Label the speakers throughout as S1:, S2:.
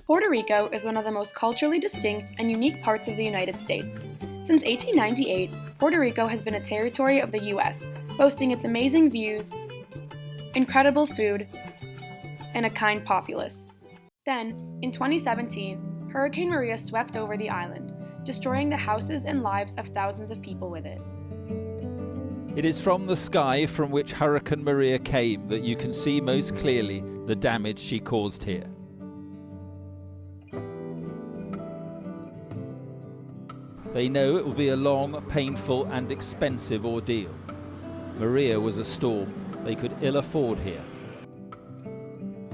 S1: Puerto Rico is one of the most culturally distinct and unique parts of the United States. Since 1898, Puerto Rico has been a territory of the U.S., boasting its amazing views, incredible food, and a kind populace. Then, in 2017, Hurricane Maria swept over the island, destroying the houses and lives of thousands of people with it.
S2: It is from the sky from which Hurricane Maria came that you can see most clearly the damage she caused here. They know it will be a long, painful and expensive ordeal. Maria was a storm they could ill afford here.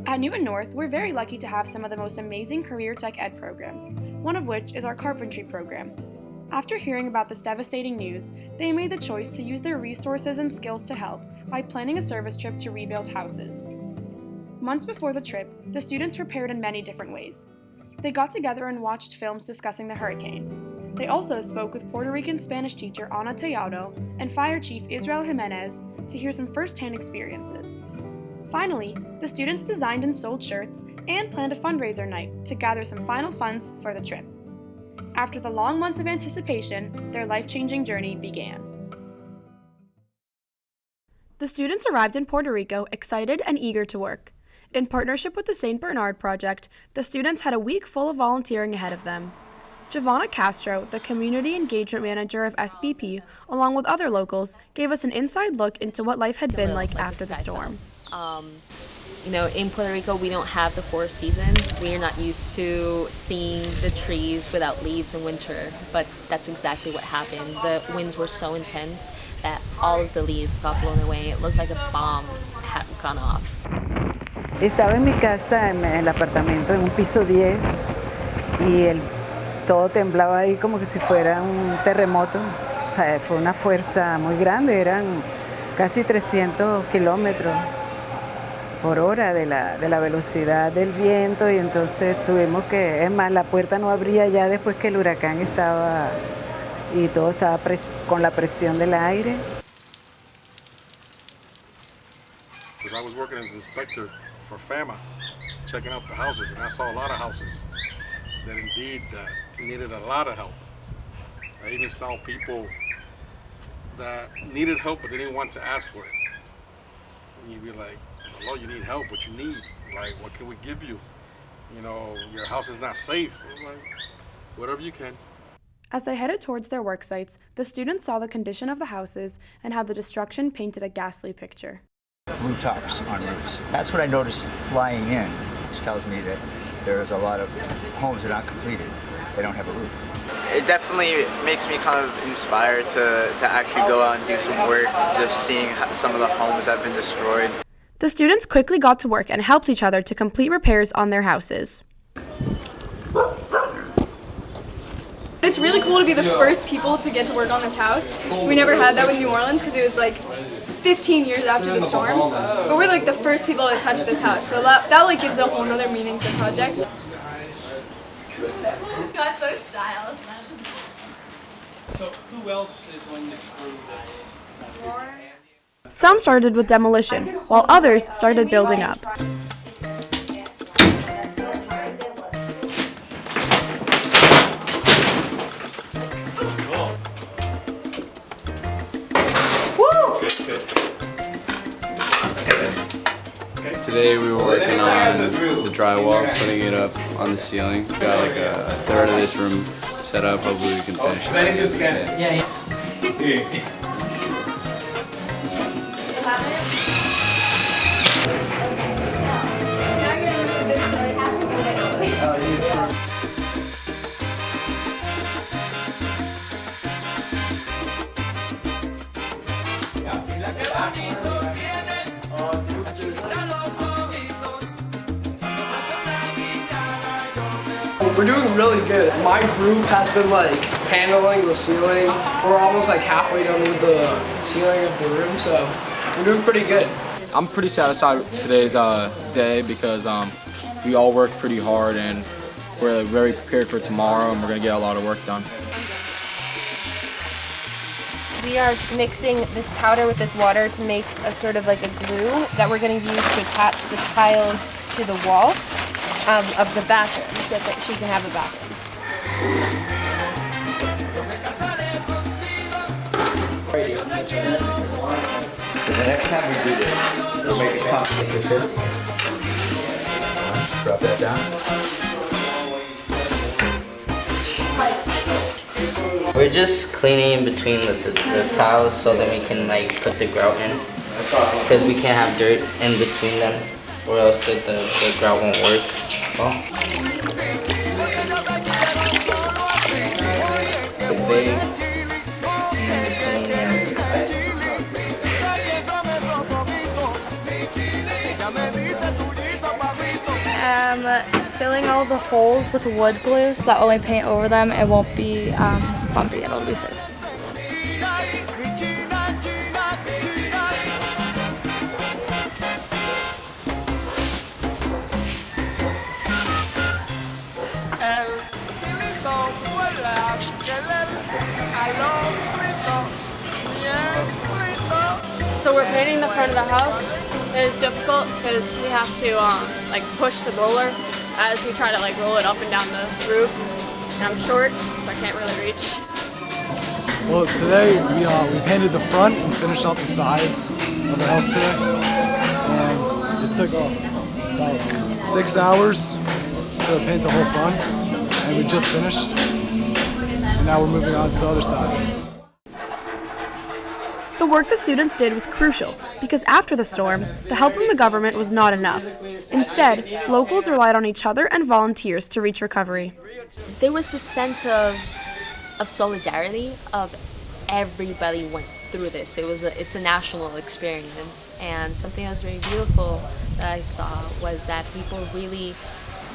S1: At New and North, we're very lucky to have some of the most amazing career tech ed programs, one of which is our carpentry program. After hearing about this devastating news, they made the choice to use their resources and skills to help by planning a service trip to rebuild houses. Months before the trip, the students prepared in many different ways. They got together and watched films discussing the hurricane. They also spoke with Puerto Rican Spanish teacher Ana Tellado and Fire Chief Israel Jimenez to hear some first-hand experiences. Finally, the students designed and sold shirts and planned a fundraiser night to gather some final funds for the trip. After the long months of anticipation, their life-changing journey began. The students arrived in Puerto Rico excited and eager to work. In partnership with the St. Bernard Project, the students had a week full of volunteering ahead of them. Giovanna Castro, the Community Engagement Manager of SBP, along with other locals, gave us an inside look into what life had been like after the storm.
S3: In Puerto Rico, we don't have the 4 seasons. We are not used to seeing the trees without leaves in winter, but that's exactly what happened. The winds were so intense that all of the leaves got blown away. It looked like a bomb had gone off.
S4: Estaba en mi casa, en el apartamento, en un piso 10, y todo temblaba ahí como que si fuera un terremoto. O sea, fue una fuerza muy grande, eran casi 300 kilómetros por hora de la velocidad del viento, y entonces tuvimos que, es más, la puerta no abría ya después que el huracán estaba y todo estaba con la presión del aire.
S5: Because I was working as an inspector for FAMA, checking out the houses, and I saw a lot of houses that indeed needed a lot of help. I even saw people that needed help, but they didn't want to ask for it. And you'd be like, hello, you need help, what you need? Like, what can we give you? You know, your house is not safe. Like, whatever you can.
S1: As they headed towards their work sites, the students saw the condition of the houses and how the destruction painted a ghastly picture.
S6: Rooftops on roofs. That's what I noticed flying in, which tells me that there's a lot of homes that aren't completed. They don't have a roof.
S7: It definitely makes me kind of inspired to actually go out and do some work, just seeing some of the homes that have been destroyed.
S1: The students quickly got to work and helped each other to complete repairs on their houses.
S8: It's really cool to be the first people to get to work on this house. We never had that with New Orleans because it was like 15 years after the storm. But we're like the first people to touch this house. So that like gives a whole nother meaning to the project.
S9: Got so shy all of a sudden.
S10: So who else is on this crew that's
S1: Some started with demolition, while others started building up.
S11: Today we were working on the drywall, putting it up on the ceiling. We got like a third of this room set up. Hopefully we can finish it.
S12: We're doing really good. My group has been like paneling the ceiling. We're almost like halfway done with the ceiling of the room, so we're doing pretty good.
S13: I'm pretty satisfied with today's day because we all worked pretty hard and we're very prepared for tomorrow, and we're going to get a lot of work done.
S14: We are mixing this powder with this water to make a sort of like a glue that we're going to use to attach the tiles to the wall of the bathroom so that she can have a bathroom.
S6: So the next time we do this, we'll make a copy of this here. Drop that down.
S15: We're just cleaning in between the tiles so that we can like put the grout in, because we can't have dirt in between them or else the grout won't work. Well, the big and then put in there.
S16: Filling all the holes with wood glue so that when we paint over them it won't be bumpy, it'll be smooth.
S8: So we're painting the front of the house. It's difficult because we have to like push the roller as we try to like roll it up and down the roof. And I'm short, so I can't really reach.
S17: Well, today we painted the front and finished off the sides of the house today. And it took about 6 hours to paint the whole front, and we just finished. And now we're moving on to the other side.
S1: The work the students did was crucial because after the storm, the help from the government was not enough. Instead, locals relied on each other and volunteers to reach recovery.
S3: There was this sense of solidarity of everybody went through this. It's a national experience, and something that was very beautiful that I saw was that people really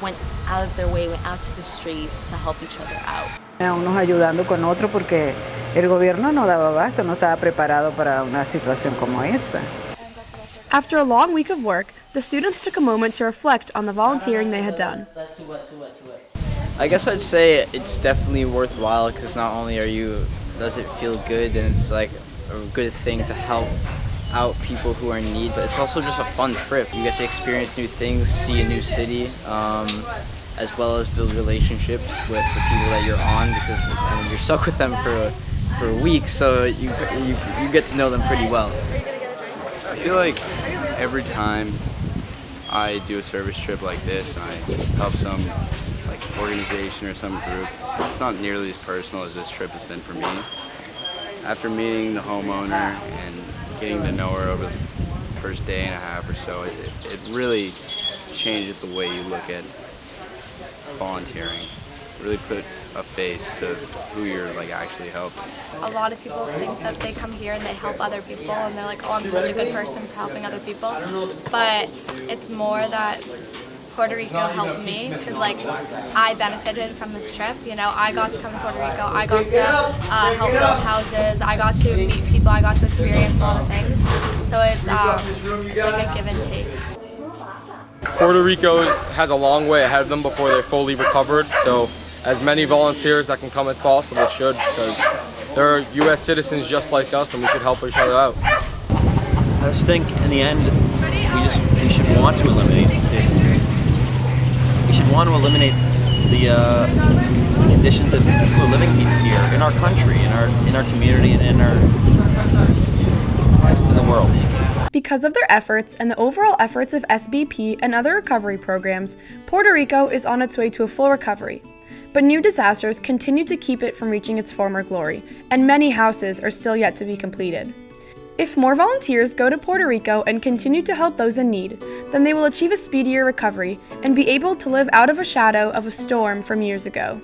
S3: went out of their way, went out to the streets to help each other out.
S4: Unos ayudando con otros porque el gobierno no daba abasto, no estaba preparado para una situación como esa.
S1: After a long week of work, the students took a moment to reflect on the volunteering they had done.
S7: I guess I'd say it's definitely worthwhile because not only does it feel good and it's like a good thing to help out people who are in need, but it's also just a fun trip. You get to experience new things, see a new city, as well as build relationships with the people that you're on, because you're stuck with them for a week, so you get to know them pretty well.
S11: I feel like every time I do a service trip like this and I help some like organization or some group, it's not nearly as personal as this trip has been for me. After meeting the homeowner and getting to know her over the first day and a half or so, it really changes the way you look at volunteering. It really puts a face to who you're like actually helping.
S16: A lot of people think that they come here and they help other people and they're like, oh, I'm such a good person for helping other people. But it's more that Puerto Rico helped me because like I benefited from this trip. You know, I got to come to Puerto Rico, I got to help build houses, I got to meet people, I got to experience a lot of things. So it's like a give and take.
S13: Puerto Rico has a long way ahead of them before they're fully recovered, so as many volunteers that can come as possible should, because they're U.S. citizens just like us and we should help each other out.
S18: I just think in the end we should want to eliminate this. We should want to eliminate the conditions that people are living here in our country, in our community, and in the world.
S1: Because of their efforts and the overall efforts of SBP and other recovery programs, Puerto Rico is on its way to a full recovery. But new disasters continue to keep it from reaching its former glory, and many houses are still yet to be completed. If more volunteers go to Puerto Rico and continue to help those in need, then they will achieve a speedier recovery and be able to live out of a shadow of a storm from years ago.